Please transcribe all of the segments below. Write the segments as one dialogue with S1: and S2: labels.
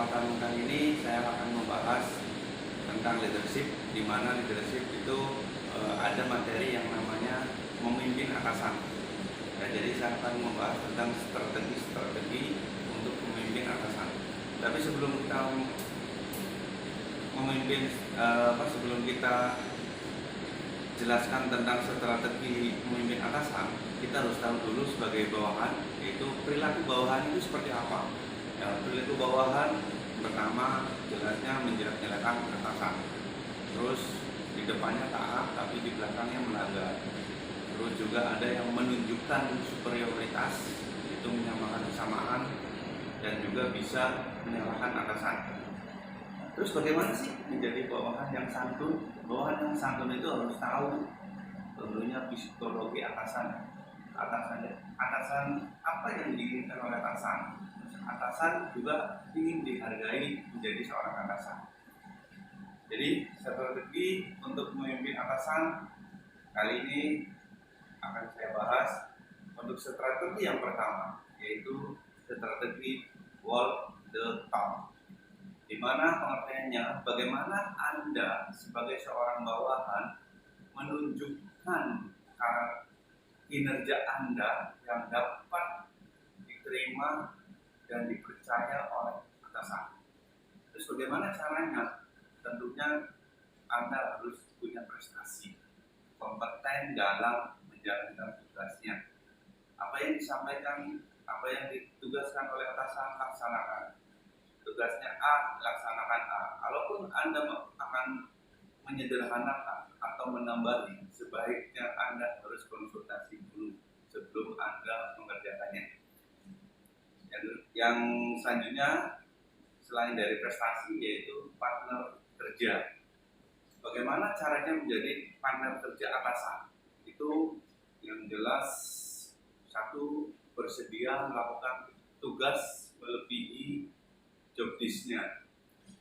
S1: kesempatan kali ini saya akan membahas tentang leadership, di mana leadership itu ada materi yang namanya memimpin atasan. Ya, jadi saya akan membahas tentang strategi-strategi untuk memimpin atasan. Tapi sebelum kita sebelum kita jelaskan tentang strategi memimpin atasan, kita harus tahu dulu sebagai bawahan, yaitu perilaku bawahan itu seperti apa. Ya, perilaku bawahan pertama jelasnya menjelek-jelekan atasan, terus di depannya taat tapi di belakangnya melanggar. Terus juga ada yang menunjukkan superioritas, itu menyamakan kesamaan, dan juga bisa menyalahkan atasan. Terus bagaimana sih menjadi bawahan yang santun? Bawahan yang santun itu harus tahu tentunya psikologi atasan. Atasan apa yang diinginkan oleh atasan? Atasan juga ingin dihargai menjadi seorang atasan. Jadi strategi untuk memimpin atasan kali ini akan saya bahas untuk strategi yang pertama, yaitu strategi walk the talk. Di mana pengertiannya bagaimana Anda sebagai seorang bawahan menunjukkan kinerja Anda yang dapat diterima dan dipercaya oleh atasan. Terus bagaimana caranya? Tentunya Anda harus punya prestasi, kompeten dalam menjalankan tugasnya. Apa yang disampaikan, apa yang ditugaskan oleh atasan, laksanakan. Tugasnya A, laksanakan A. Kalaupun Anda akan menyederhanakan atau menambahi, sebaiknya Anda harus konsultasi dulu sebelum Anda mengerjakannya. Yang selanjutnya selain dari prestasi yaitu partner kerja. Bagaimana caranya menjadi partner kerja atasan? Itu yang jelas, satu, bersedia melakukan tugas melebihi job desk-nya.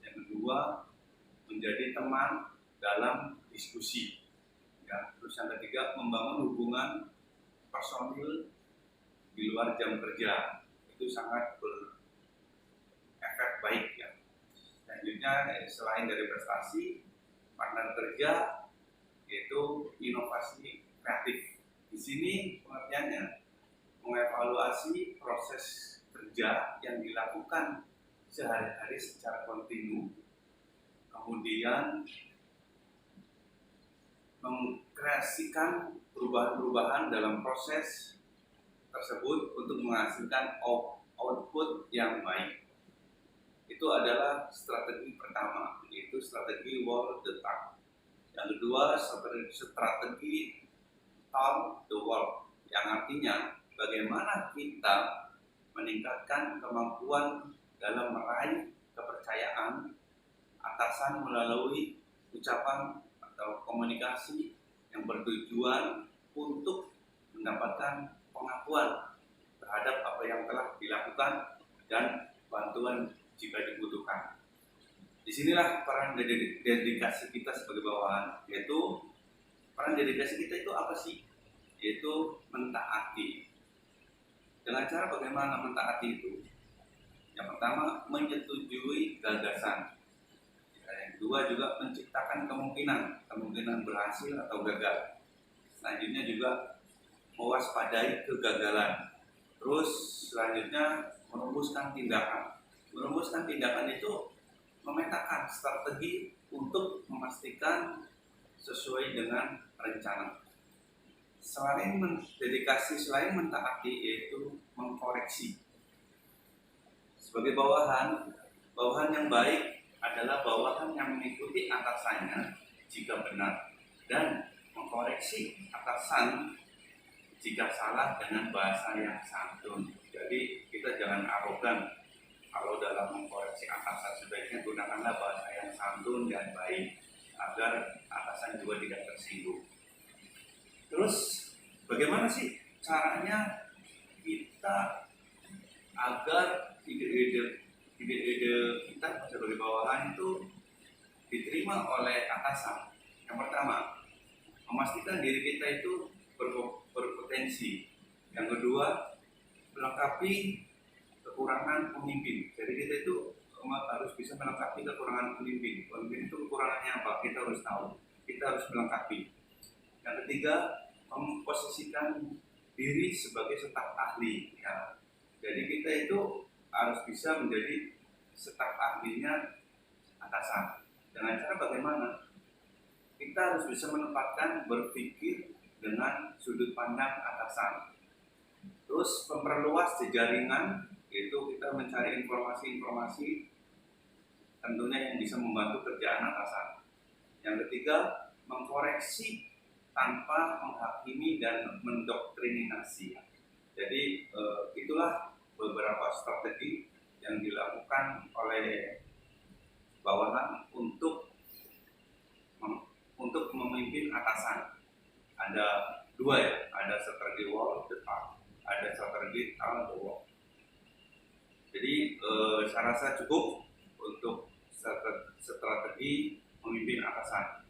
S1: Yang kedua, menjadi teman dalam diskusi. Ya, terus yang ketiga, membangun hubungan personil di luar jam kerja. Itu sangat berefek baik ya. Selanjutnya selain dari prestasi, partner kerja yaitu inovasi kreatif. Di sini pengertiannya mengevaluasi proses kerja yang dilakukan sehari-hari secara kontinu, kemudian mengkreasikan perubahan-perubahan dalam proses tersebut untuk menghasilkan output yang baik. Itu adalah strategi pertama, yaitu strategi walk the talk. Yang kedua, strategi talk the walk, yang artinya bagaimana kita meningkatkan kemampuan dalam meraih kepercayaan atasan melalui ucapan atau komunikasi yang bertujuan untuk mendapatkan pengakuan terhadap apa yang telah dilakukan dan bantuan jika dibutuhkan. Disinilah peran dedikasi kita sebagai bawahan, yaitu peran dedikasi kita itu apa sih? Yaitu mentaati. Dengan cara bagaimana mentaati itu? Yang pertama, menyetujui gagasan. Yang kedua juga menciptakan kemungkinan berhasil atau gagal. Selanjutnya juga mewaspadai kegagalan. Terus selanjutnya merumuskan tindakan. Merumuskan tindakan itu memetakan strategi untuk memastikan sesuai dengan rencana. Selain mentaati yaitu mengkoreksi. Sebagai bawahan yang baik adalah bawahan yang mengikuti atasannya jika benar dan mengkoreksi atasan jika salah dengan bahasa yang santun. Jadi kita jangan arogan. Kalau dalam mengkoreksi atasan, sebaiknya gunakanlah bahasa yang santun dan baik agar atasan juga tidak tersinggung. Terus bagaimana sih caranya kita agar ide-ide kita sebagai bawahan itu diterima oleh atasan? Yang pertama, memastikan diri kita itu berpotensi. Yang kedua, melengkapi kekurangan pemimpin. Jadi kita itu harus bisa melengkapi kekurangan pemimpin. Pemimpin itu kekurangannya apa? Kita harus tahu. Kita harus melengkapi. Yang ketiga, memposisikan diri sebagai staf ahli. Ya. Jadi kita itu harus bisa menjadi staf ahlinya atasan. Dengan cara bagaimana? Kita harus bisa menempatkan berpikir dengan sudut pandang atasan. Terus memperluas jaringan, yaitu kita mencari informasi-informasi tentunya yang bisa membantu kerjaan atasan. Yang ketiga, mengkoreksi tanpa menghakimi dan mendoktrinasi. Jadi itulah beberapa strategi yang dilakukan oleh bawahan untuk memimpin atasan. Ada dua ya, ada strategi wall the top, ada strategi around the wall. Jadi saya rasa cukup untuk strategi memimpin atasan.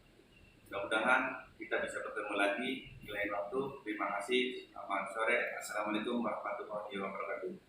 S1: Mudah-mudahan kita bisa bertemu lagi di lain waktu. Terima kasih. Selamat sore. Assalamualaikum warahmatullahi wabarakatuh.